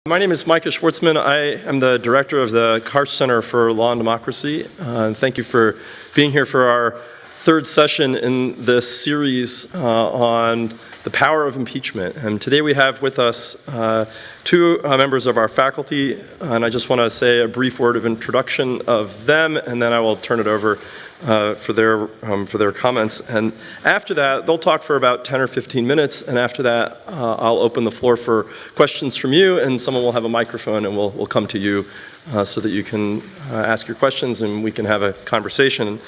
My name is Micah Schwartzman. I am the director of the Karsh Center for Law and Democracy. Thank you for being here for our third session in this series on the power of impeachment. And today we have with us two members of our faculty, and I just want to say a brief word of introduction of them, and then I will turn it over for their comments. And after that, they'll talk for about 10 or 15 minutes, and after that, I'll open the floor for questions from you, and someone will have a microphone, and we'll come to you so that you can ask your questions, and we can have a conversation.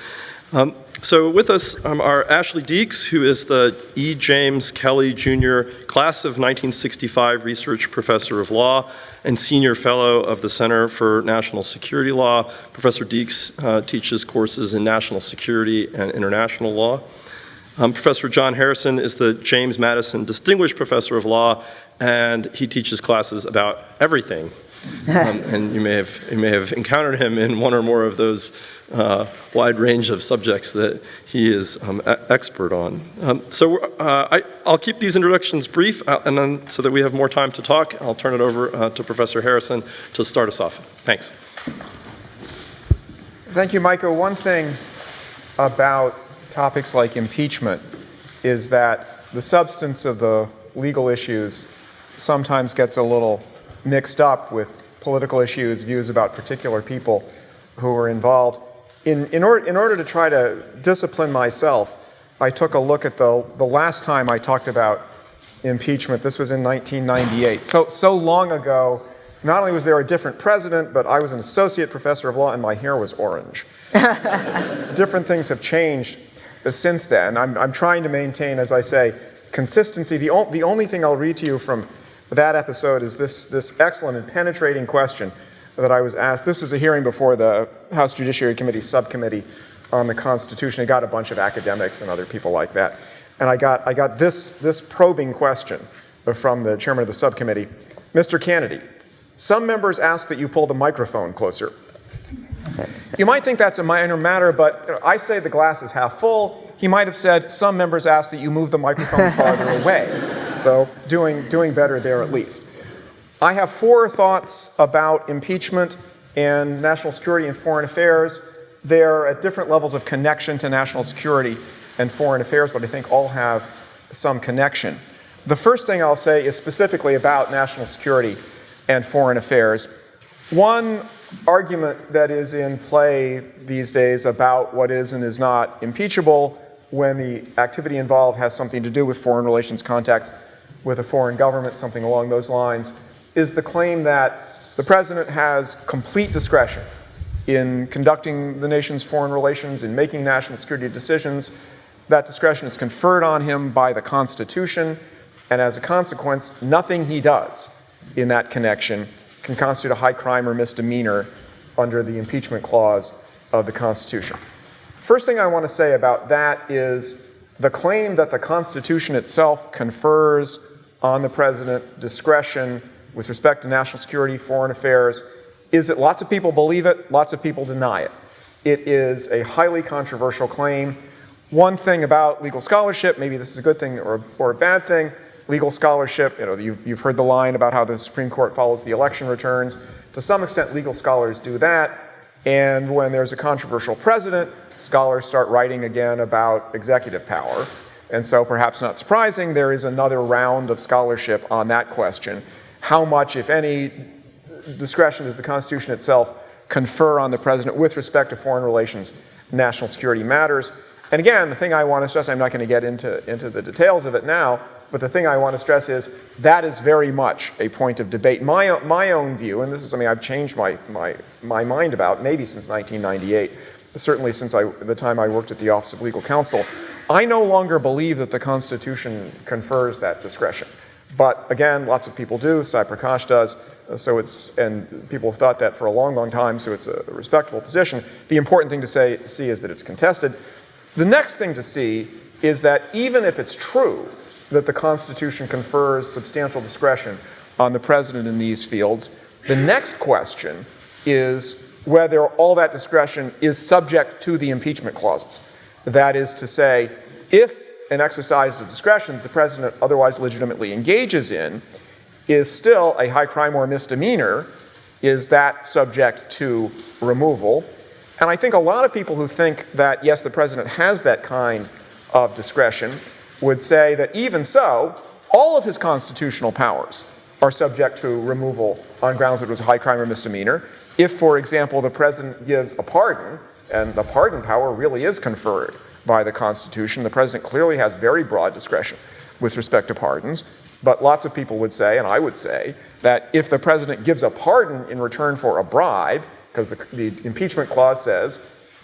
So with us are Ashley Deeks, who is the E. James Kelly Jr. Class of 1965 Research Professor of Law and Senior Fellow of the Center for National Security Law. Professor Deeks teaches courses in national security and international law. Professor John Harrison is the James Madison Distinguished Professor of Law, and he teaches classes about everything. And you may have encountered him in one or more of those wide range of subjects that he is expert on. I'll keep these introductions brief, and then so that we have more time to talk, I'll turn it over to Professor Harrison to start us off. Thanks. Thank you, Micah. One thing about topics like impeachment is that the substance of the legal issues sometimes gets a little mixed up with political issues, views about particular people who are involved. In order to try to discipline myself, I took a look at the last time I talked about impeachment. This was in 1998. So long ago, not only was there a different president, but I was an associate professor of law and my hair was orange. Different things have changed since then. I'm trying to maintain, as I say, consistency. The only thing I'll read to you from that episode is this excellent and penetrating question that I was asked. This was a hearing before the House Judiciary Committee subcommittee on the Constitution. I got a bunch of academics and other people like that. And I got this probing question from the chairman of the subcommittee. Mr. Kennedy, some members ask that you pull the microphone closer. You might think that's a minor matter, but I say the glass is half full. He might have said, some members ask that you move the microphone farther away. So doing better there at least. I have four thoughts about impeachment and national security and foreign affairs. They're at different levels of connection to national security and foreign affairs, but I think all have some connection. The first thing I'll say is specifically about national security and foreign affairs. One argument that is in play these days about what is and is not impeachable when the activity involved has something to do with foreign relations contacts with a foreign government, something along those lines, is the claim that the president has complete discretion in conducting the nation's foreign relations, in making national security decisions. That discretion is conferred on him by the Constitution, and as a consequence, nothing he does in that connection can constitute a high crime or misdemeanor under the impeachment clause of the Constitution. First thing I want to say about that is the claim that the Constitution itself confers on the president discretion with respect to national security, foreign affairs, is that lots of people believe it, lots of people deny it. It is a highly controversial claim. One thing about legal scholarship, maybe this is a good thing or a bad thing, legal scholarship, you've heard the line about how the Supreme Court follows the election returns. To some extent, legal scholars do that, and when there's a controversial president, scholars start writing again about executive power. And so perhaps not surprising, there is another round of scholarship on that question. How much, if any, discretion does the Constitution itself confer on the president with respect to foreign relations, national security matters? And again, the thing I want to stress, I'm not going to get into the details of it now, but the thing I want to stress is that is very much a point of debate. My own view, and this is something I've changed my mind about, maybe since 1998, certainly since the time I worked at the Office of Legal Counsel, I no longer believe that the Constitution confers that discretion. But again, lots of people do, Sai Prakash does, and people have thought that for a long, long time, so it's a respectable position. The important thing to see is that it's contested. The next thing to see is that even if it's true that the Constitution confers substantial discretion on the president in these fields, the next question is whether all that discretion is subject to the impeachment clauses. That is to say, if an exercise of discretion that the president otherwise legitimately engages in is still a high crime or misdemeanor, is that subject to removal? And I think a lot of people who think that, yes, the president has that kind of discretion would say that even so, all of his constitutional powers are subject to removal on grounds that it was a high crime or misdemeanor. If, for example, the president gives a pardon, and the pardon power really is conferred by the Constitution, the president clearly has very broad discretion with respect to pardons. But lots of people would say, and I would say, that if the president gives a pardon in return for a bribe, because the impeachment clause says,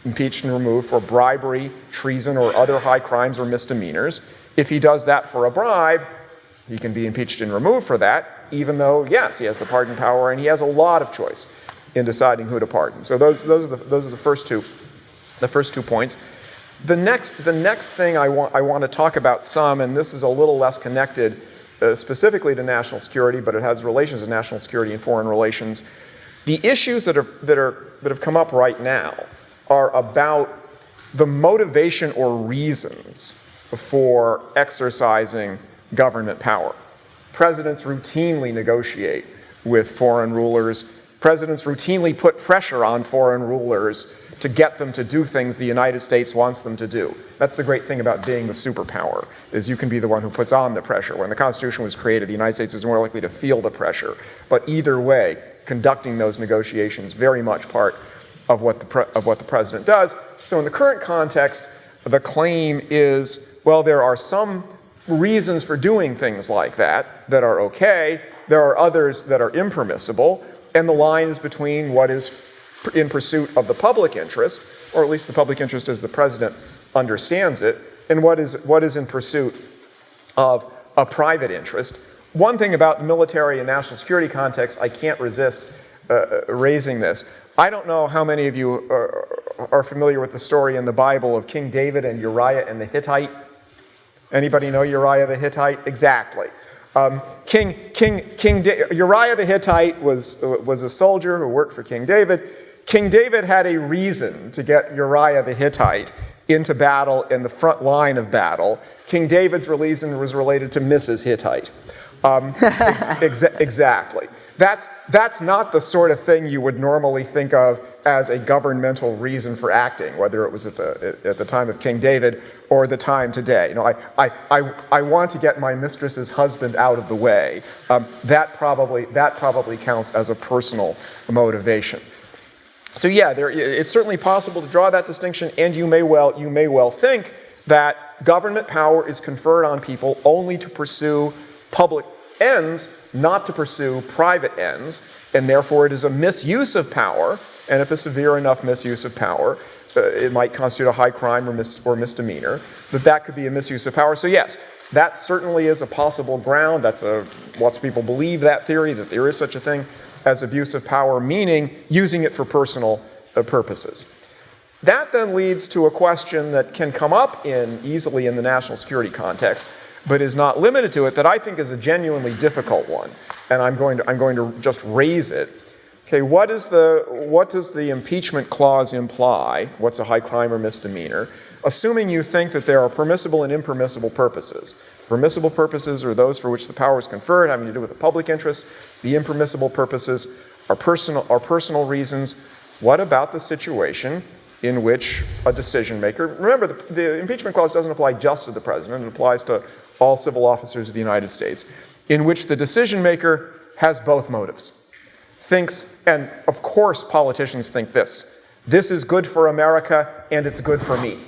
impeached and removed for bribery, treason, or other high crimes or misdemeanors, if he does that for a bribe, he can be impeached and removed for that, even though, yes, he has the pardon power and he has a lot of choice in deciding who to pardon. So those are the first two points. The next thing I want to talk about some, and this is a little less connected specifically to national security, but it has relations to national security and foreign relations. The issues that have come up right now are about the motivation or reasons for exercising government power. Presidents routinely negotiate with foreign rulers. Presidents routinely put pressure on foreign rulers to get them to do things the United States wants them to do. That's the great thing about being the superpower, is you can be the one who puts on the pressure. When the Constitution was created, the United States was more likely to feel the pressure. But either way, conducting those negotiations very much part of what the president does. So in the current context, the claim is, well, there are some reasons for doing things like that are okay. There are others that are impermissible. And the line is between what is in pursuit of the public interest, or at least the public interest as the president understands it, and what is in pursuit of a private interest. One thing about the military and national security context, I can't resist raising this. I don't know how many of you are familiar with the story in the Bible of King David and Uriah and the Hittite. Anybody know Uriah the Hittite? Exactly. Uriah the Hittite was a soldier who worked for King David. King David had a reason to get Uriah the Hittite into battle in the front line of battle. King David's reason was related to Mrs. Hittite. Exactly. That's not the sort of thing you would normally think of as a governmental reason for acting, whether it was at the time of King David or the time today. You know, I want to get my mistress's husband out of the way. That probably counts as a personal motivation. So yeah, it's certainly possible to draw that distinction, and you may well think that government power is conferred on people only to pursue public ends, not to pursue private ends, and therefore it is a misuse of power, and if a severe enough misuse of power, it might constitute a high crime or misdemeanor, that could be a misuse of power. So yes, that certainly is a possible ground. Lots of people believe that theory, that there is such a thing as abuse of power, meaning using it for personal purposes. That then leads to a question that can come up easily in the national security context, but is not limited to it, that I think is a genuinely difficult one, and I'm going to just raise it. Okay, what does the impeachment clause imply? What's a high crime or misdemeanor? Assuming you think that there are permissible and impermissible purposes. Permissible purposes are those for which the power is conferred, having to do with the public interest. The impermissible purposes are personal reasons. What about the situation in which a decision maker, remember the impeachment clause doesn't apply just to the president, it applies to all civil officers of the United States, in which the decision maker has both motives. Thinks, and of course politicians think this is good for America and it's good for me.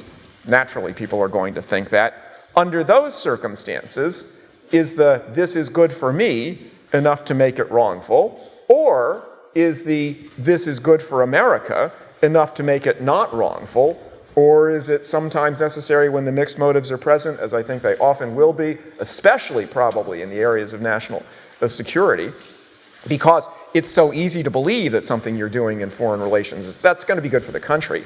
Naturally, people are going to think that. Under those circumstances, is the this is good for me enough to make it wrongful, or is the this is good for America enough to make it not wrongful, or is it sometimes necessary when the mixed motives are present, as I think they often will be, especially probably in the areas of national security, because it's so easy to believe that something you're doing in foreign relations that's going to be good for the country.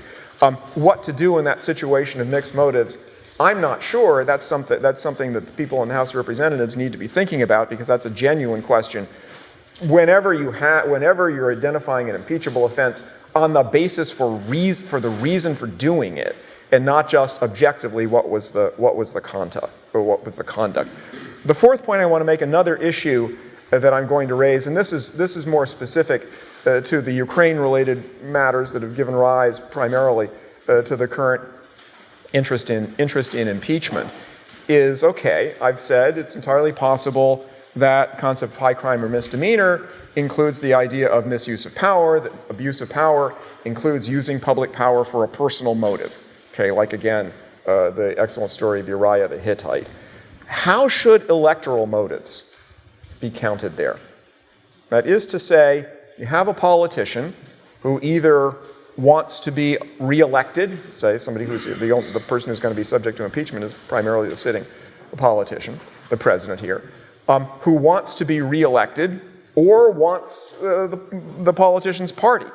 What to do in that situation of mixed motives, I'm not sure. That's something that the people in the House of Representatives need to be thinking about, because that's a genuine question. Whenever you're identifying an impeachable offense on the basis for the reason for doing it, and not just objectively what was the conduct. The fourth point I want to make, another issue that I'm going to raise, and this is more specific to the Ukraine-related matters that have given rise primarily to the current interest in impeachment, is, okay, I've said it's entirely possible that the concept of high crime or misdemeanor includes the idea of misuse of power, that abuse of power includes using public power for a personal motive. Okay, like again, the excellent story of Uriah the Hittite. How should electoral motives be counted there? That is to say, you have a politician who either wants to be reelected, say somebody who's the person who's going to be subject to impeachment is primarily the sitting politician, the president here, who wants to be reelected or wants the politician's party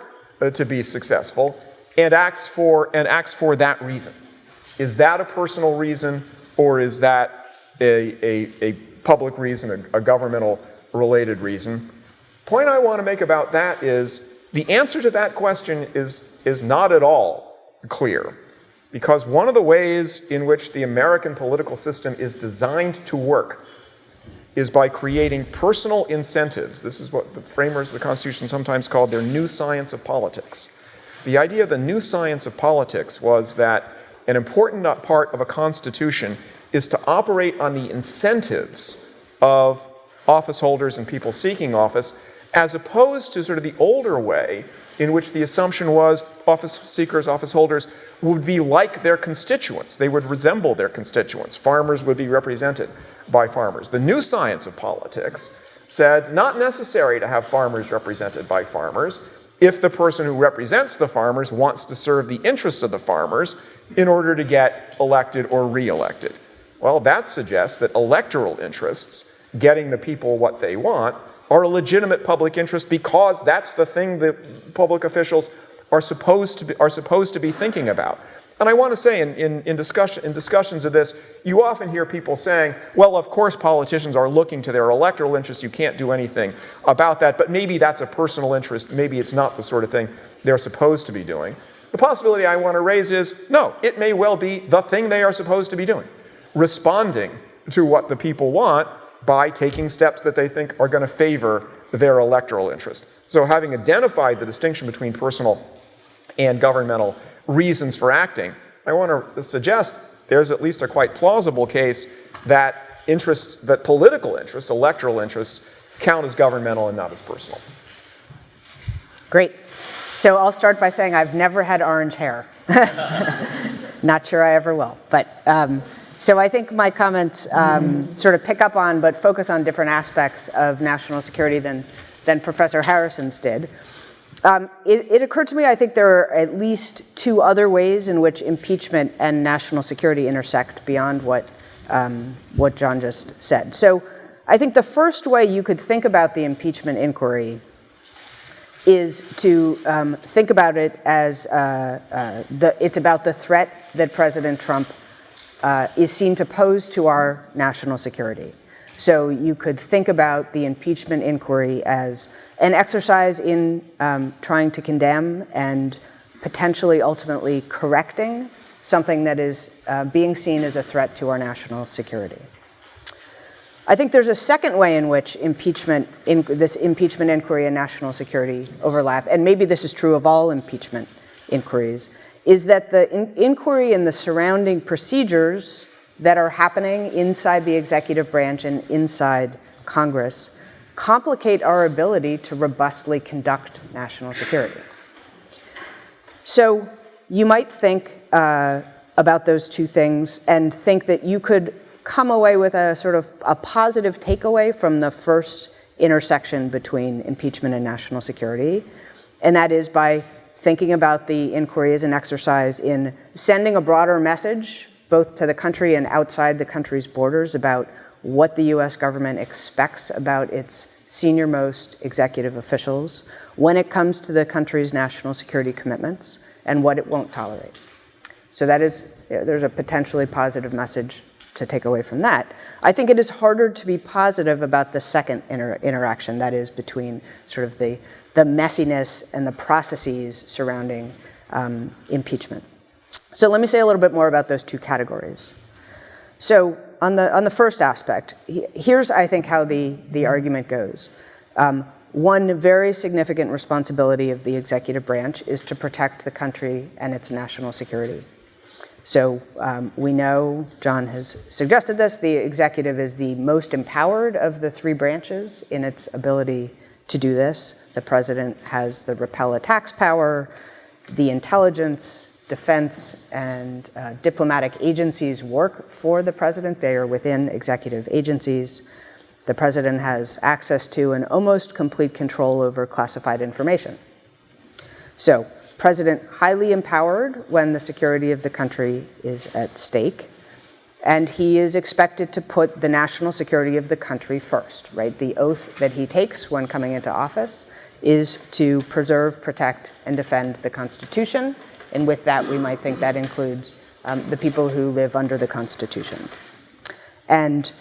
to be successful and acts for that reason. Is that a personal reason, or is that a public reason, a governmental related reason? Point I want to make about that is the answer to that question is not at all clear, because one of the ways in which the American political system is designed to work is by creating personal incentives. This is what the framers of the Constitution sometimes called their new science of politics. The idea of the new science of politics was that an important part of a constitution is to operate on the incentives of office holders and people seeking office, as opposed to sort of the older way in which the assumption was office seekers, office holders would be like their constituents. They would resemble their constituents. Farmers would be represented by farmers. The new science of politics said not necessary to have farmers represented by farmers if the person who represents the farmers wants to serve the interests of the farmers in order to get elected or re-elected. Well, that suggests that electoral interests, getting the people what they want, are a legitimate public interest because that's the thing that public officials are supposed to be thinking about. And I want to say in discussions of this, you often hear people saying, well, of course politicians are looking to their electoral interests, you can't do anything about that, but maybe that's a personal interest, maybe it's not the sort of thing they're supposed to be doing. The possibility I want to raise is, no, it may well be the thing they are supposed to be doing, responding to what the people want by taking steps that they think are going to favor their electoral interest. So having identified the distinction between personal and governmental reasons for acting, I want to suggest there's at least a quite plausible case that political interests, electoral interests, count as governmental and not as personal. Great. So I'll start by saying I've never had orange hair. Not sure I ever will, but so I think my comments sort of pick up on but focus on different aspects of national security than Professor Harrison's did. It occurred to me, I think there are at least two other ways in which impeachment and national security intersect beyond what John just said. So I think the first way you could think about the impeachment inquiry is to think about it as it's about the threat that President Trump is seen to pose to our national security. So you could think about the impeachment inquiry as an exercise in trying to condemn and potentially ultimately correcting something that is being seen as a threat to our national security. I think there's a second way in which this impeachment inquiry and national security overlap, and maybe this is true of all impeachment inquiries, is that the inquiry and the surrounding procedures that are happening inside the executive branch and inside Congress complicate our ability to robustly conduct national security. So you might think about those two things and think that you could come away with a sort of a positive takeaway from the first intersection between impeachment and national security, and that is by thinking about the inquiry as an exercise in sending a broader message, both to the country and outside the country's borders, about what the US government expects about its senior-most executive officials when it comes to the country's national security commitments and what it won't tolerate. So there's a potentially positive message to take away from that. I think it is harder to be positive about the second interaction, that is between sort of the messiness and the processes surrounding impeachment. So let me say a little bit more about those two categories. So on the first aspect, here's, I think, how the argument goes. One very significant responsibility of the executive branch is to protect the country and its national security. So we know, John has suggested this, the executive is the most empowered of the three branches in its ability to do this. The president has the repel attacks power, the intelligence, defense, and diplomatic agencies work for the president. They are within executive agencies. The president has access to and almost complete control over classified information. So, president highly empowered when the security of the country is at stake, and he is expected to put the national security of the country first, right? The oath that he takes when coming into office is to preserve, protect, and defend the Constitution, and with that we might think that includes the people who live under the Constitution. And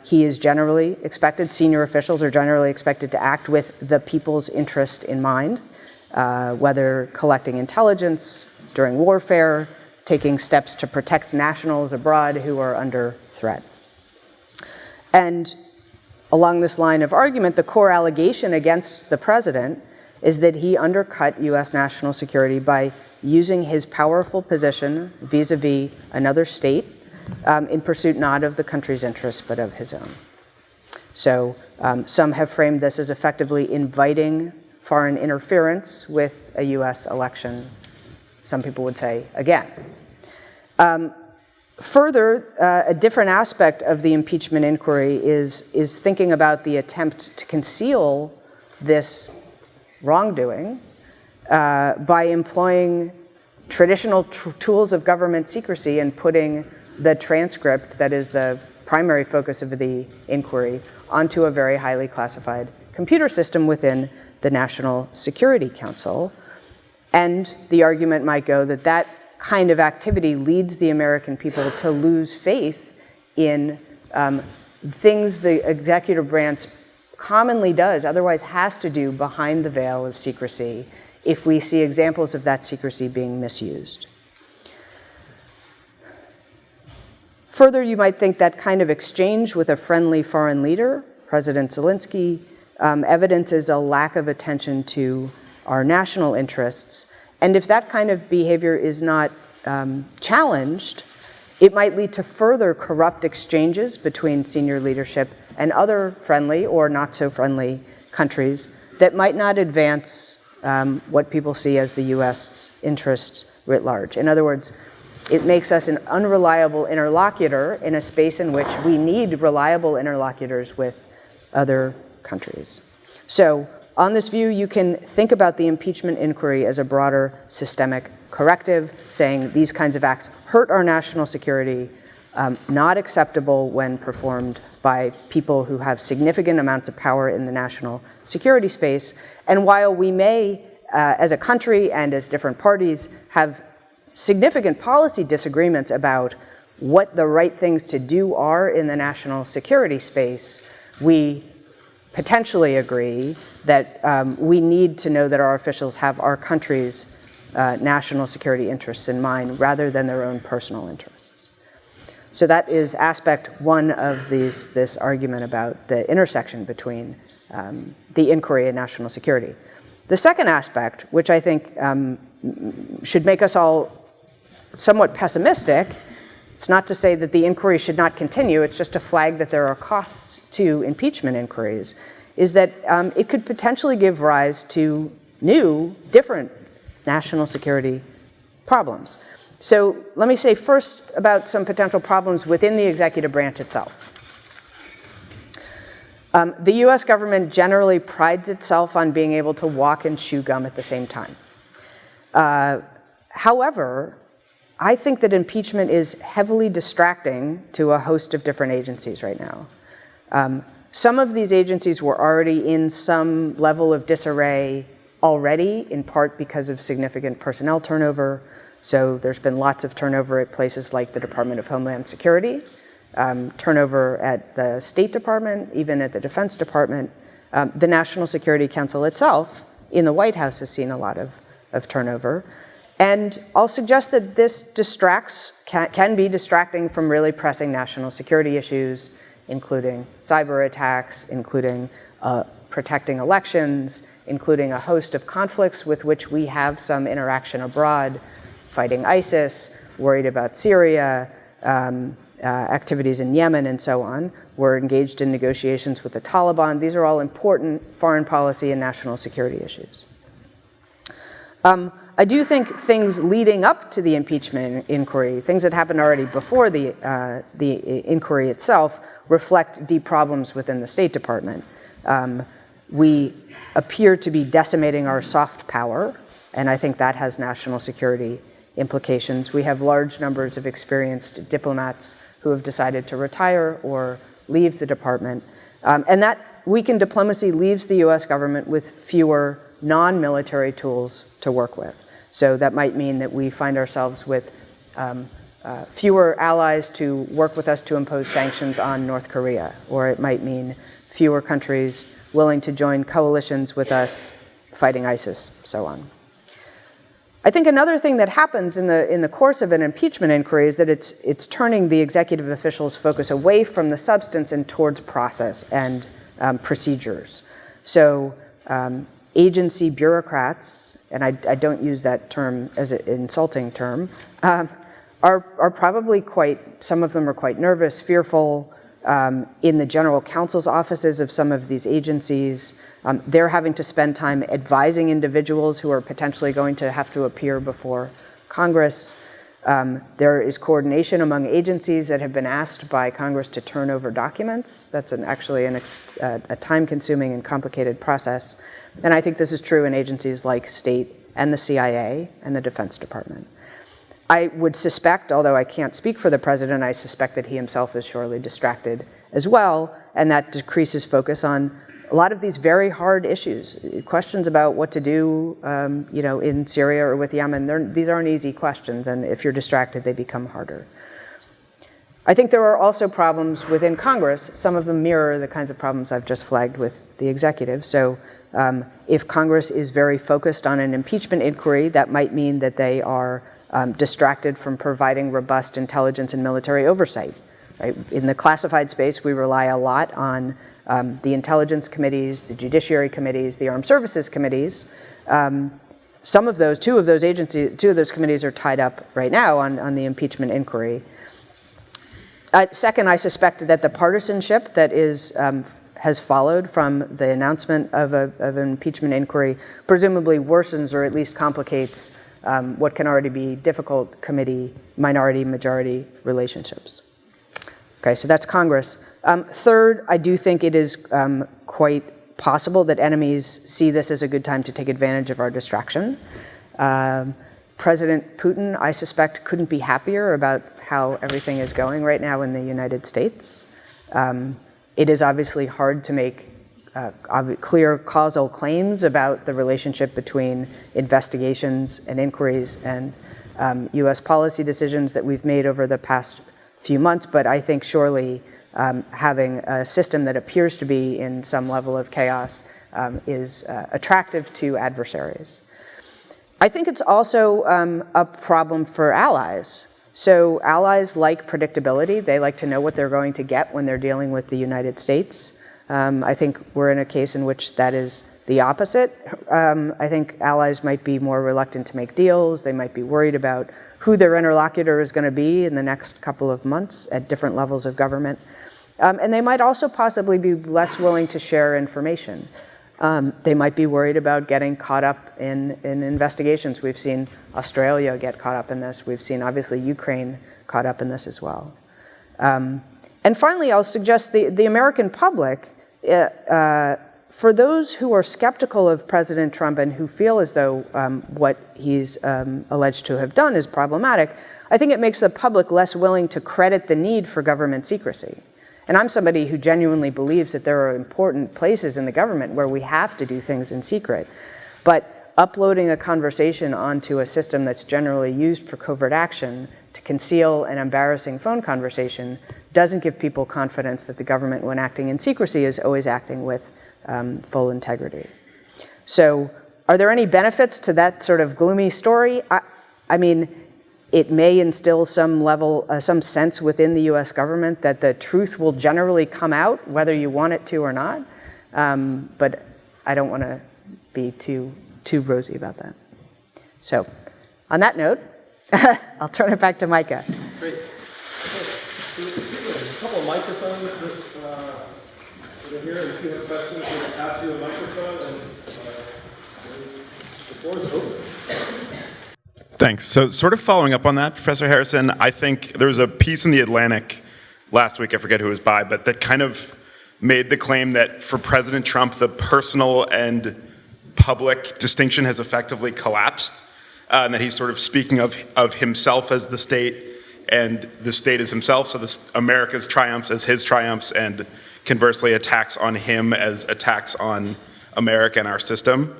he is generally expected, senior officials are generally expected to act with the people's interest in mind, whether collecting intelligence during warfare, taking steps to protect nationals abroad who are under threat. And along this line of argument, the core allegation against the president is that he undercut US national security by using his powerful position vis-a-vis another state in pursuit not of the country's interests, but of his own. So some have framed this as effectively inviting foreign interference with a US election. Some people would say again. Further, a different aspect of the impeachment inquiry is thinking about the attempt to conceal this wrongdoing by employing traditional tools of government secrecy and putting the transcript, that is the primary focus of the inquiry, onto a very highly classified computer system within the National Security Council. And the argument might go that that kind of activity leads the American people to lose faith in things the executive branch commonly does, otherwise has to do behind the veil of secrecy, if we see examples of that secrecy being misused. Further, you might think that kind of exchange with a friendly foreign leader, President Zelensky, evidences a lack of attention to our national interests. And if that kind of behavior is not challenged, it might lead to further corrupt exchanges between senior leadership and other friendly or not so friendly countries that might not advance what people see as the US interests writ large. In other words, it makes us an unreliable interlocutor in a space in which we need reliable interlocutors with other countries. So on this view, you can think about the impeachment inquiry as a broader systemic corrective, saying these kinds of acts hurt our national security, not acceptable when performed by people who have significant amounts of power in the national security space. And while we may, as a country and as different parties, have significant policy disagreements about what the right things to do are in the national security space, we potentially agree that we need to know that our officials have our country's national security interests in mind rather than their own personal interests. So that is aspect one of this argument about the intersection between the inquiry and national security. The second aspect, which I think should make us all somewhat pessimistic, it's not to say that the inquiry should not continue, it's just to flag that there are costs to impeachment inquiries, is that it could potentially give rise to new, different national security problems. So let me say first about some potential problems within the executive branch itself. The US government generally prides itself on being able to walk and chew gum at the same time. However, I think that impeachment is heavily distracting to a host of different agencies right now. Some of these agencies were already in some level of disarray already, in part because of significant personnel turnover. So there's been lots of turnover at places like the Department of Homeland Security, turnover at the State Department, even at the Defense Department. The National Security Council itself in the White House has seen a lot of turnover. And I'll suggest that this can be distracting from really pressing national security issues, including cyber attacks, including protecting elections, including a host of conflicts with which we have some interaction abroad, fighting ISIS, worried about Syria, activities in Yemen, and so on. We're engaged in negotiations with the Taliban. These are all important foreign policy and national security issues. I do think things leading up to the impeachment inquiry, things that happened already before the inquiry itself, reflect deep problems within the State Department. We appear to be decimating our soft power, and I think that has national security implications. We have large numbers of experienced diplomats who have decided to retire or leave the department. And that weakened diplomacy leaves the US government with fewer non-military tools to work with. So that might mean that we find ourselves with fewer allies to work with us to impose sanctions on North Korea, or it might mean fewer countries willing to join coalitions with us fighting ISIS, so on. I think another thing that happens in the course of an impeachment inquiry is that it's turning the executive officials' focus away from the substance and towards process and procedures. So agency bureaucrats, and I don't use that term as an insulting term, are probably some of them are quite nervous, fearful. In the general counsel's offices of some of these agencies, they're having to spend time advising individuals who are potentially going to have to appear before Congress. There is coordination among agencies that have been asked by Congress to turn over documents. That's actually a time-consuming and complicated process. And I think this is true in agencies like State and the CIA and the Defense Department. I would suspect, although I can't speak for the president, I suspect that he himself is surely distracted as well, and that decreases focus on a lot of these very hard issues. Questions about what to do in Syria or with Yemen, these aren't easy questions, and if you're distracted, they become harder. I think there are also problems within Congress. Some of them mirror the kinds of problems I've just flagged with the executive. So if Congress is very focused on an impeachment inquiry, that might mean that they are distracted from providing robust intelligence and military oversight. Right? In the classified space, we rely a lot on the intelligence committees, the judiciary committees, the armed services committees. Two of those committees are tied up right now on the impeachment inquiry. Second, I suspect that the partisanship that has followed from the announcement of an impeachment inquiry presumably worsens or at least complicates what can already be difficult committee, minority-majority relationships. Okay, so that's Congress. Third, I do think it is quite possible that enemies see this as a good time to take advantage of our distraction. President Putin, I suspect, couldn't be happier about how everything is going right now in the United States. It is obviously hard to make clear causal claims about the relationship between investigations and inquiries and US policy decisions that we've made over the past few months, but I think surely having a system that appears to be in some level of chaos is attractive to adversaries. I think it's also a problem for allies. So allies like predictability. They like to know what they're going to get when they're dealing with the United States. I think we're in a case in which that is the opposite. I think allies might be more reluctant to make deals. They might be worried about who their interlocutor is going to be in the next couple of months at different levels of government. And they might also possibly be less willing to share information. They might be worried about getting caught up in investigations. We've seen Australia get caught up in this. We've seen, obviously, Ukraine caught up in this as well. And finally, I'll suggest the American public, for those who are skeptical of President Trump and who feel as though what he's alleged to have done is problematic, I think it makes the public less willing to credit the need for government secrecy. And I'm somebody who genuinely believes that there are important places in the government where we have to do things in secret. But uploading a conversation onto a system that's generally used for covert action to conceal an embarrassing phone conversation doesn't give people confidence that the government, when acting in secrecy, is always acting with full integrity. So are there any benefits to that sort of gloomy story? I mean, it may instill some level, some sense within the US government that the truth will generally come out, whether you want it to or not. But I don't want to be too rosy about that. So, on that note, I'll turn it back to Micah. Great. There's a couple of microphones that are here, and if you have questions, we'll pass you a microphone, and the floor is open. Thanks. So sort of following up on that, Professor Harrison, I think there was a piece in The Atlantic last week, I forget who it was by, but that kind of made the claim that for President Trump, the personal and public distinction has effectively collapsed, and that he's sort of speaking of himself as the state and the state as himself, so America's triumphs as his triumphs, and conversely attacks on him as attacks on America and our system.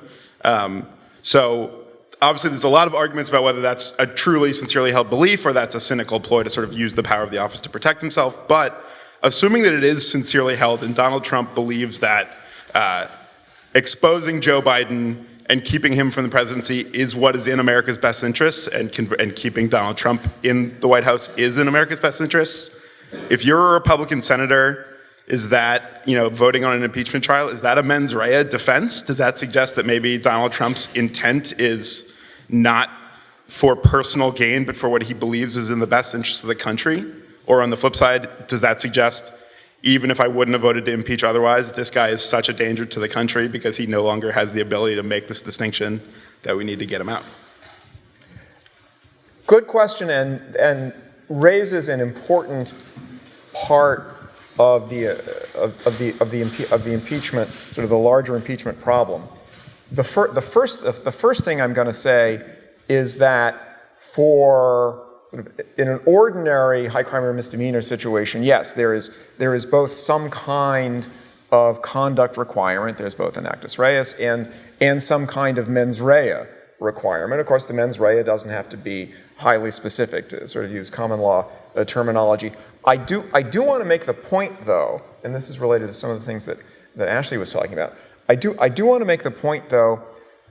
So obviously there's a lot of arguments about whether that's a truly sincerely held belief or that's a cynical ploy to sort of use the power of the office to protect himself. But assuming that it is sincerely held and Donald Trump believes that exposing Joe Biden and keeping him from the presidency is what is in America's best interests, and keeping Donald Trump in the White House is in America's best interests, if you're a Republican senator, is that, voting on an impeachment trial, is that a mens rea defense? Does that suggest that maybe Donald Trump's intent is not for personal gain, but for what he believes is in the best interest of the country? Or on the flip side, does that suggest, even if I wouldn't have voted to impeach otherwise, this guy is such a danger to the country because he no longer has the ability to make this distinction that we need to get him out? Good question, and raises an important part of the impeachment, sort of the larger impeachment problem. The first thing I'm going to say is that for sort of in an ordinary high crime or misdemeanor situation, yes, there is both some kind of conduct requirement. There's both an actus reus and some kind of mens rea requirement. Of course, the mens rea doesn't have to be highly specific, to sort of use common law terminology. I do want to make the point, though, and this is related to some of the things that Ashley was talking about. I do want to make the point, though,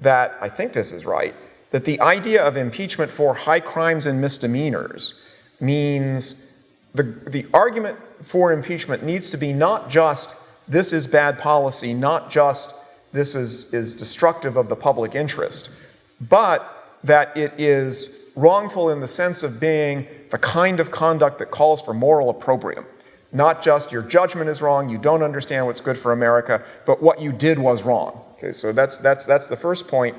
that I think this is right, that the idea of impeachment for high crimes and misdemeanors means the argument for impeachment needs to be not just this is bad policy, not just this is destructive of the public interest, but that it is wrongful in the sense of being the kind of conduct that calls for moral opprobrium. Not just your judgment is wrong, you don't understand what's good for America, but what you did was wrong. Okay, so that's the first point,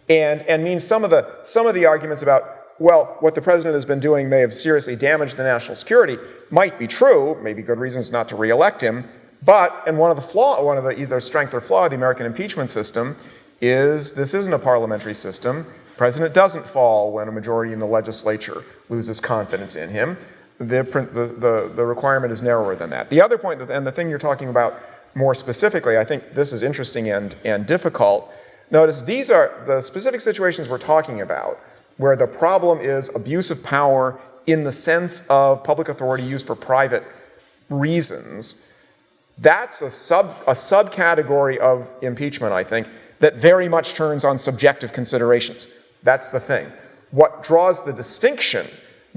and means some of the arguments about, well, what the president has been doing may have seriously damaged the national security might be true, maybe good reasons not to reelect him, but and one of the either strength or flaw of the American impeachment system is this isn't a parliamentary system. The president doesn't fall when a majority in the legislature loses confidence in him. The requirement is narrower than that. The other point, and the thing you're talking about more specifically, I think this is interesting and difficult. Notice these are the specific situations we're talking about where the problem is abuse of power in the sense of public authority used for private reasons. That's a subcategory of impeachment, I think, that very much turns on subjective considerations. That's the thing. What draws the distinction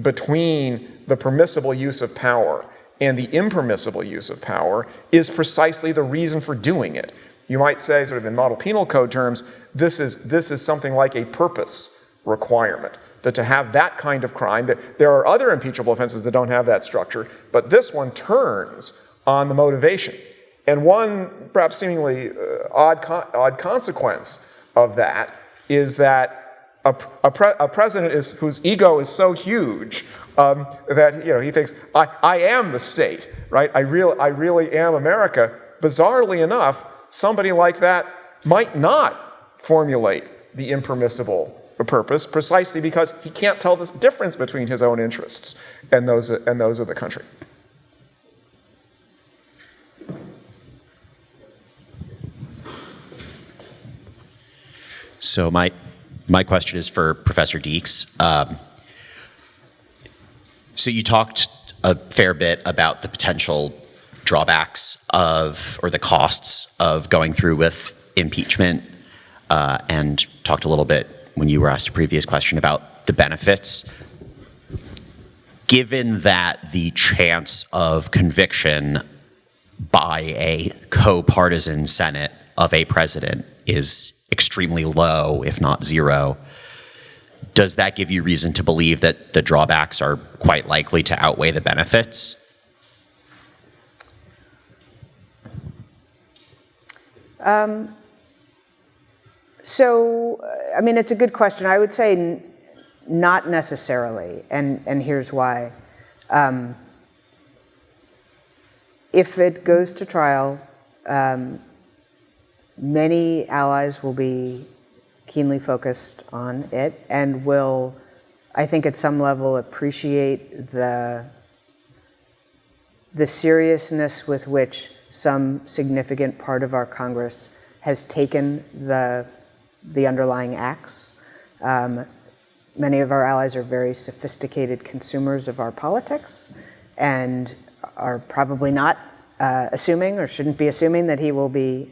between the permissible use of power and the impermissible use of power is precisely the reason for doing it. You might say, sort of in model penal code terms, this is something like a purpose requirement. That to have that kind of crime, that there are other impeachable offenses that don't have that structure, but this one turns on the motivation. And one perhaps seemingly odd consequence of that is that a president whose ego is so huge that he thinks, I am the state, right? I really am America. Bizarrely enough, somebody like that might not formulate the impermissible purpose precisely because he can't tell the difference between his own interests and those of the country. So my question is for Professor Deeks. So you talked a fair bit about the potential drawbacks or the costs of going through with impeachment, and talked a little bit when you were asked a previous question about the benefits. Given that the chance of conviction by a co-partisan Senate of a president is extremely low, if not zero, does that give you reason to believe that the drawbacks are quite likely to outweigh the benefits? So, I mean, it's a good question. I would say not necessarily, and here's why. If it goes to trial, many allies will be keenly focused on it and will, I think at some level, appreciate the seriousness with which some significant part of our Congress has taken the underlying acts. Many of our allies are very sophisticated consumers of our politics and are probably not assuming or shouldn't be assuming that he will be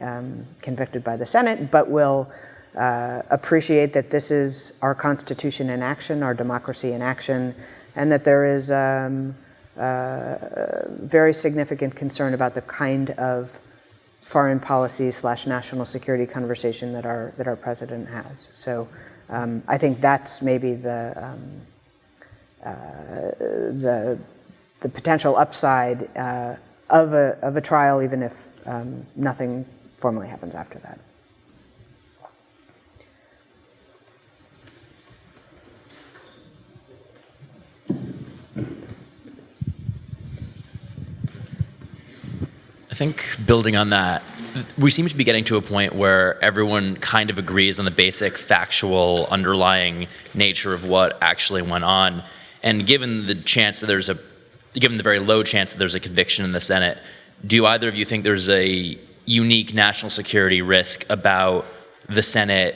convicted by the Senate, but will appreciate that this is our Constitution in action, our democracy in action, and that there is very significant concern about the kind of foreign policy / national security conversation that our president has. So I think that's maybe the potential upside of a trial, even if nothing formally happens after that. I think building on that, we seem to be getting to a point where everyone kind of agrees on the basic factual underlying nature of what actually went on. And given the chance that given the very low chance that there's a conviction in the Senate, do either of you think there's a unique national security risk about the Senate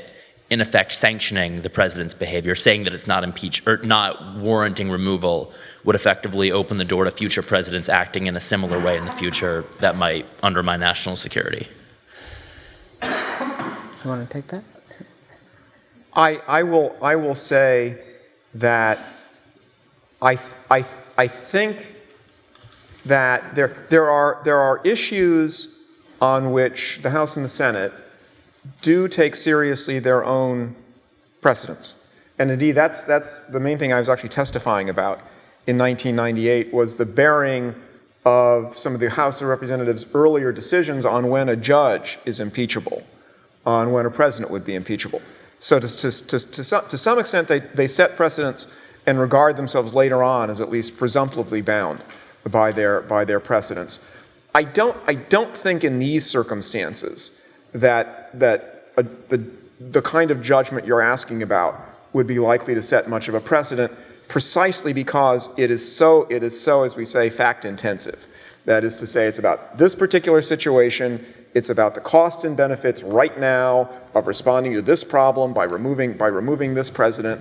in effect sanctioning the president's behavior, saying that it's not impeached or not warranting removal would effectively open the door to future presidents acting in a similar way in the future that might undermine national security? You want to take that? I will say that I think that there are issues on which the House and the Senate do take seriously their own precedents. And indeed, that's the main thing I was actually testifying about in 1998 was the bearing of some of the House of Representatives' earlier decisions on when a judge is impeachable, on when a president would be impeachable. So to some extent, they set precedents and regard themselves later on as at least presumptively bound by their precedents. I don't think in these circumstances that the kind of judgment you're asking about would be likely to set much of a precedent, precisely because it is so, as we say, fact intensive. That is to say, it's about this particular situation, it's about the cost and benefits right now of responding to this problem by removing this president.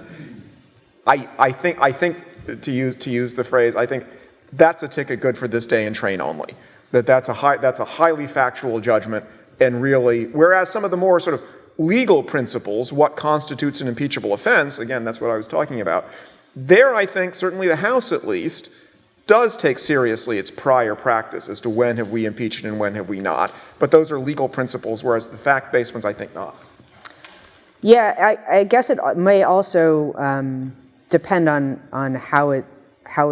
I think to use the phrase, I think that's a ticket good for this day and train only. That's a highly factual judgment, and really, whereas some of the more sort of legal principles, what constitutes an impeachable offense, again, that's what I was talking about, there I think, certainly the House at least, does take seriously its prior practice as to when have we impeached and when have we not. But those are legal principles, whereas the fact-based ones I think not. Yeah, I guess it may also depend on how it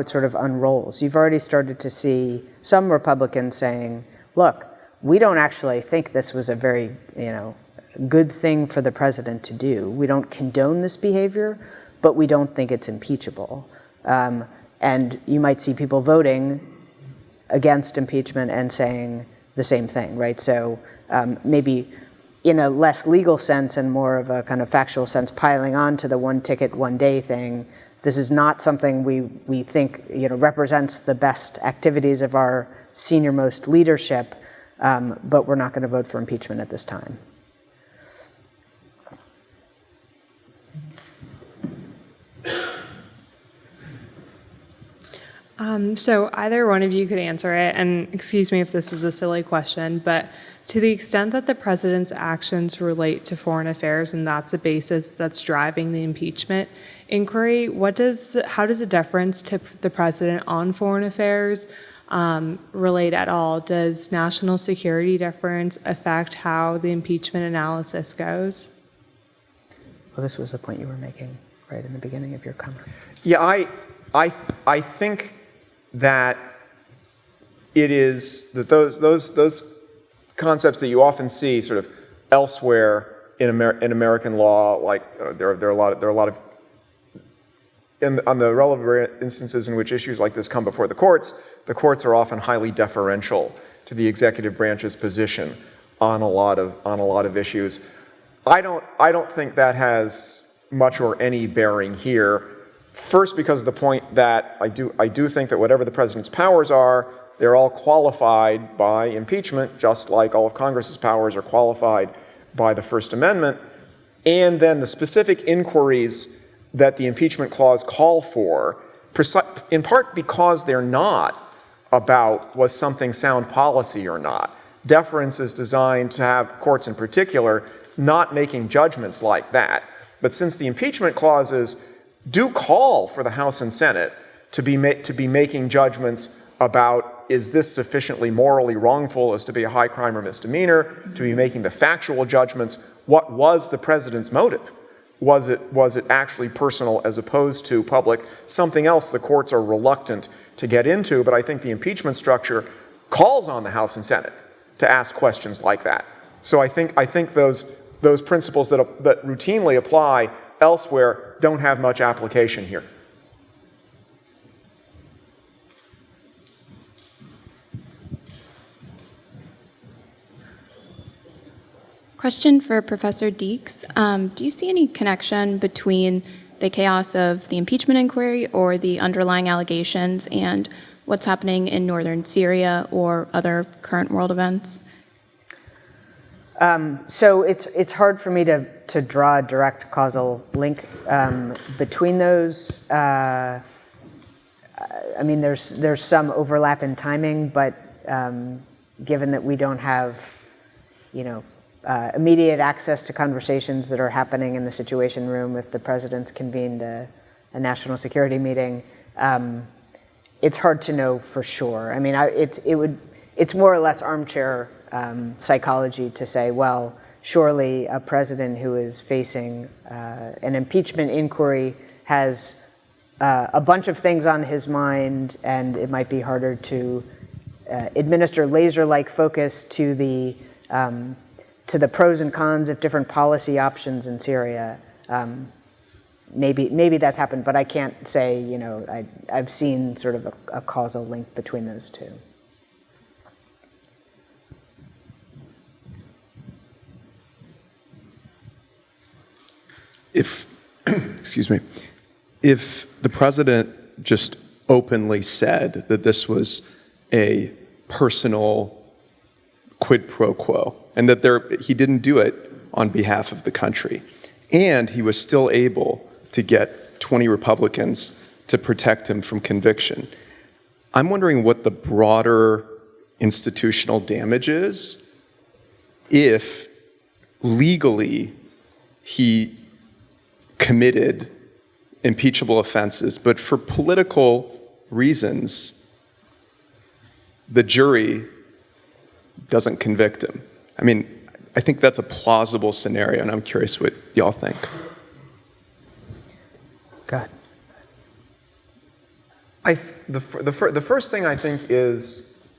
sort of unrolls. You've already started to see some Republicans saying, look, we don't actually think this was a very, good thing for the president to do. We don't condone this behavior, but we don't think it's impeachable. And you might see people voting against impeachment and saying the same thing, right? So maybe in a less legal sense and more of a kind of factual sense, piling on to the one ticket, one day thing, this is not something we think represents the best activities of our senior-most leadership, but we're not going to vote for impeachment at this time. So either one of you could answer it, and excuse me if this is a silly question, but to the extent that the president's actions relate to foreign affairs and that's the basis that's driving the impeachment inquiry, how does the deference to the president on foreign affairs relate at all? Does national security deference affect how the impeachment analysis goes? Well, this was the point you were making right in the beginning of your comment. Yeah, I think that it is that those concepts that you often see sort of elsewhere in American law, like there are a lot of on the relevant instances in which issues like this come before the courts are often highly deferential to the executive branch's position on a lot of issues. I don't think that has much or any bearing here. First, because of the point that I do think that whatever the president's powers are, they're all qualified by impeachment, just like all of Congress's powers are qualified by the First Amendment. And then the specific inquiries that the impeachment clause call for, in part because they're not about was something sound policy or not. Deference is designed to have courts in particular not making judgments like that. But since the impeachment clauses do call for the House and Senate to be making judgments about is this sufficiently morally wrongful as to be a high crime or misdemeanor, to be making the factual judgments, what was the president's motive? Was it actually personal as opposed to public? Something else the courts are reluctant to get into, but I think the impeachment structure calls on the House and Senate to ask questions like that. So I think those principles that routinely apply elsewhere don't have much application here. Question for Professor Deeks. Do you see any connection between the chaos of the impeachment inquiry or the underlying allegations and what's happening in northern Syria or other current world events? So it's hard for me to draw a direct causal link between those. I mean, there's some overlap in timing, but given that we don't have, immediate access to conversations that are happening in the Situation Room if the president's convened a national security meeting, it's hard to know for sure. I mean, it's more or less armchair psychology to say, well, surely a president who is facing an impeachment inquiry has a bunch of things on his mind, and it might be harder to administer laser-like focus to the pros and cons of different policy options in Syria. Maybe that's happened, but I can't say, I've seen sort of a causal link between those two. Excuse me, if the president just openly said that this was a personal quid pro quo and that he didn't do it on behalf of the country, and he was still able to get 20 Republicans to protect him from conviction, I'm wondering what the broader institutional damage is if legally he committed impeachable offenses, but for political reasons, the jury doesn't convict him. I mean, I think that's a plausible scenario, and I'm curious what y'all think. Go ahead. The first thing I think is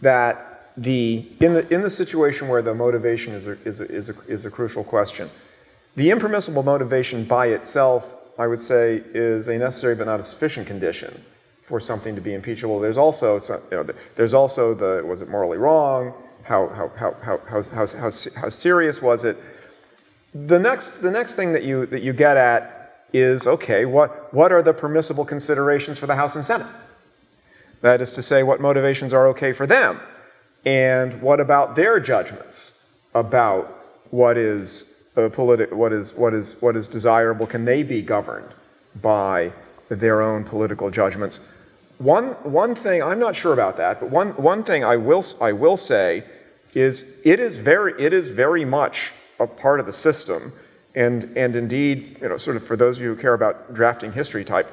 that in the situation where the motivation is a crucial question, the impermissible motivation by itself, I would say, is a necessary but not a sufficient condition for something to be impeachable. There's also the was it morally wrong? How serious was it? The next thing that you get at is, okay, what are the permissible considerations for the House and Senate? That is to say, what motivations are okay for them, and what about their judgments about what is desirable? Can they be governed by their own political judgments? One thing, I'm not sure about that, but one thing I will say is it is very much a part of the system, and indeed, sort of for those of you who care about drafting history type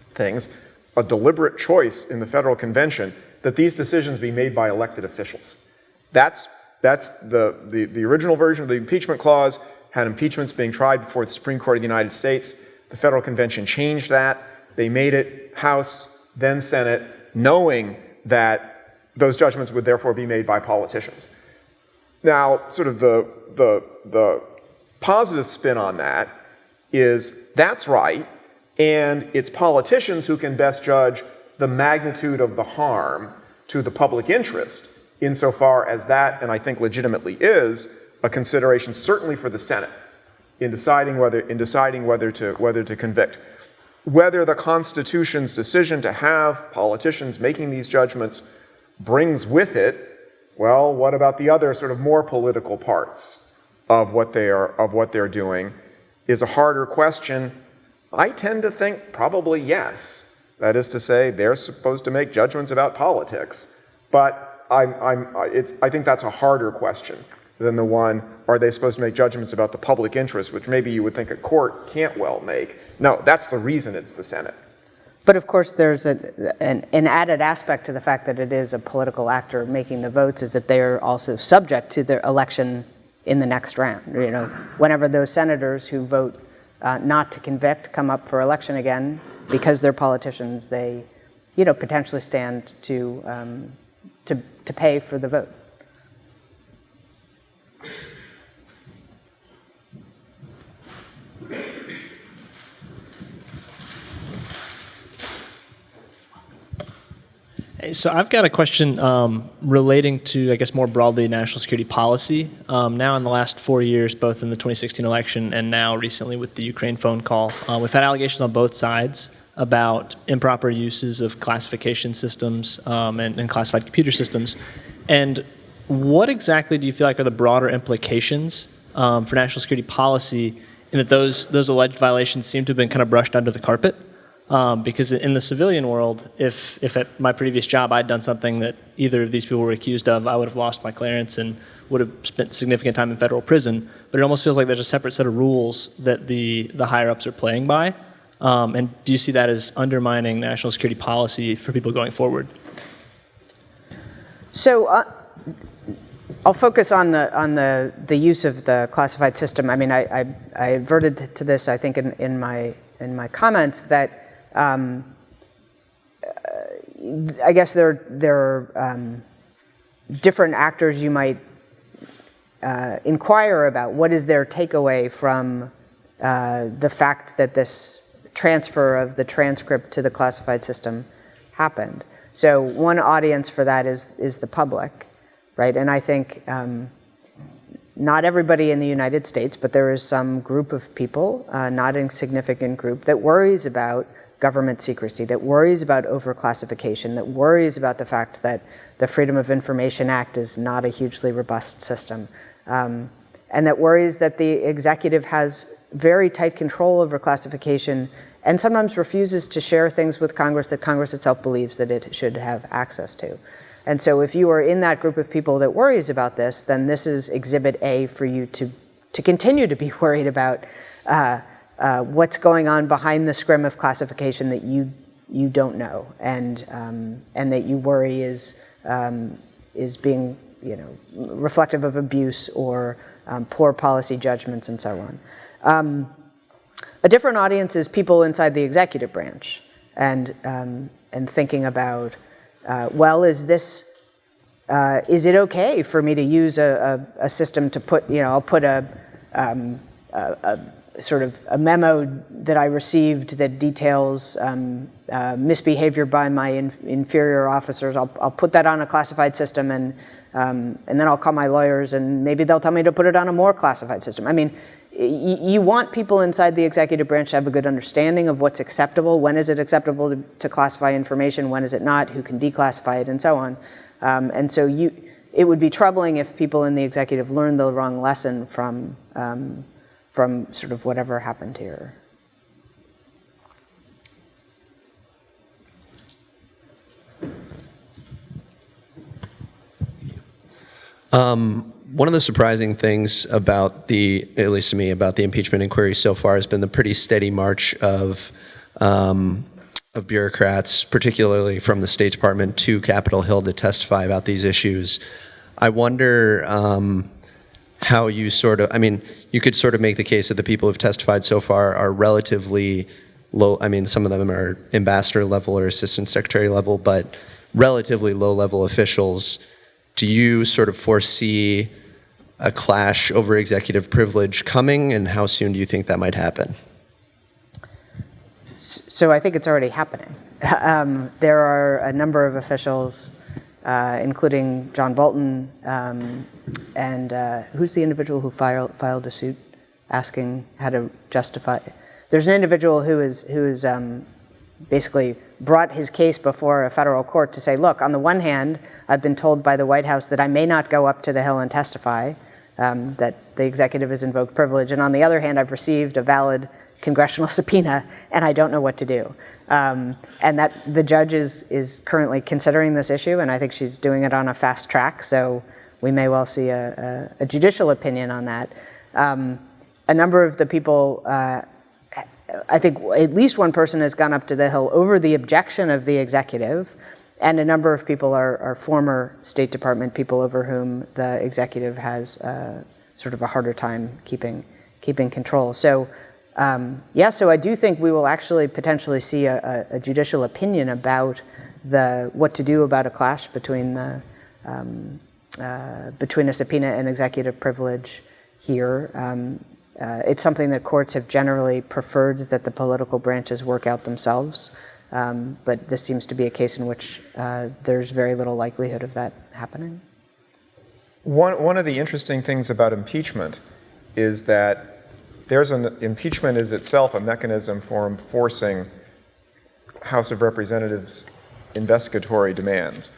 things, a deliberate choice in the Federal Convention that these decisions be made by elected officials. That's the original version of the impeachment clause had impeachments being tried before the Supreme Court of the United States. The Federal Convention changed that. They made it House, then Senate, knowing that those judgments would therefore be made by politicians. Now, sort of the positive spin on that is that's right, and it's politicians who can best judge the magnitude of the harm to the public interest, insofar as that, and I think legitimately is, a consideration certainly for the Senate in deciding whether to convict. Whether the Constitution's decision to have politicians making these judgments brings with it, well, what about the other sort of more political parts of what they're doing, is a harder question. I tend to think probably yes. That is to say, they're supposed to make judgments about politics, but I think that's a harder question than the one, are they supposed to make judgments about the public interest, which maybe you would think a court can't well make. No, that's the reason it's the Senate. But of course, there's an added aspect to the fact that it is a political actor making the votes, is that they're also subject to their election in the next round. Whenever those senators who vote not to convict come up for election again, because they're politicians, they, potentially stand to pay for the vote. So I've got a question relating to, I guess, more broadly national security policy. Now in the last 4 years, both in the 2016 election and now recently with the Ukraine phone call, we've had allegations on both sides about improper uses of classification systems and classified computer systems. And what exactly do you feel like are the broader implications for national security policy in that those alleged violations seem to have been kind of brushed under the carpet? Because in the civilian world, if at my previous job I'd done something that either of these people were accused of, I would have lost my clearance and would have spent significant time in federal prison. But it almost feels like there's a separate set of rules that the higher-ups are playing by. And do you see that as undermining national security policy for people going forward? So I'll focus on the use of the classified system. I mean, I adverted to this, I think, in my comments that I guess there are different actors you might inquire about. What is their takeaway from the fact that this transfer of the transcript to the classified system happened? So one audience for that is the public, right? And I think not everybody in the United States, but there is some group of people, not an insignificant group, that worries about government secrecy, that worries about overclassification, that worries about the fact that the Freedom of Information Act is not a hugely robust system, and that worries that the executive has very tight control over classification and sometimes refuses to share things with Congress that Congress itself believes that it should have access to. And so if you are in that group of people that worries about this, then this is exhibit A for you to continue to be worried about what's going on behind the scrim of classification that you don't know, and that you worry is being reflective of abuse or poor policy judgments and so on. A different audience is people inside the executive branch, and thinking about, well, is it okay for me to use a system to put, I'll put a sort of a memo that I received that details misbehavior by my inferior officers. I'll put that on a classified system, and then I'll call my lawyers, and maybe they'll tell me to put it on a more classified system. I mean, you want people inside the executive branch to have a good understanding of what's acceptable. When is it acceptable to classify information? When is it not? Who can declassify it, and so on. And so it would be troubling if people in the executive learned the wrong lesson from sort of whatever happened here. One of the surprising things about at least to me, about the impeachment inquiry so far has been the pretty steady march of bureaucrats, particularly from the State Department, to Capitol Hill to testify about these issues. I wonder how you you could sort of make the case that the people who've testified so far are relatively low. I mean, some of them are ambassador level or assistant secretary level, but relatively low level officials. Do you sort of foresee a clash over executive privilege coming, and how soon do you think that might happen? So I think it's already happening. There are a number of officials, including John Bolton, and who's the individual who filed a suit asking how to justify. There's an individual who is basically brought his case before a federal court to say, look, on the one hand, I've been told by the White House that I may not go up to the Hill and testify, that the executive has invoked privilege, and on the other hand, I've received a valid congressional subpoena, and I don't know what to do. And that the judge is currently considering this issue, and I think she's doing it on a fast track, so we may well see a judicial opinion on that. A number of the people, I think at least one person has gone up to the Hill over the objection of the executive, and a number of people are former State Department people over whom the executive has sort of a harder time keeping control. So so I do think we will actually potentially see a judicial opinion about what to do about a clash between between a subpoena and executive privilege here. It's something that courts have generally preferred that the political branches work out themselves, but this seems to be a case in which there's very little likelihood of that happening. One of the interesting things about impeachment is that impeachment is itself a mechanism for enforcing House of Representatives investigatory demands.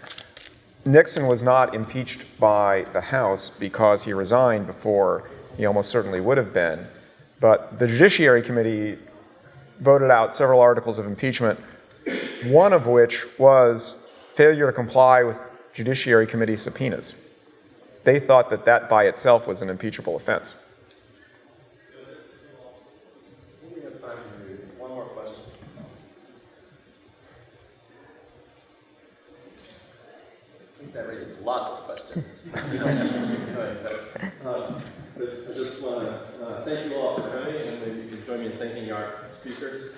Nixon was not impeached by the House because he resigned before he almost certainly would have been, but the Judiciary Committee voted out several articles of impeachment, one of which was failure to comply with Judiciary Committee subpoenas. They thought that by itself was an impeachable offense. One more question. I think that raises lots of questions. I just want to thank you all for coming, and maybe you can join me in thanking our speakers.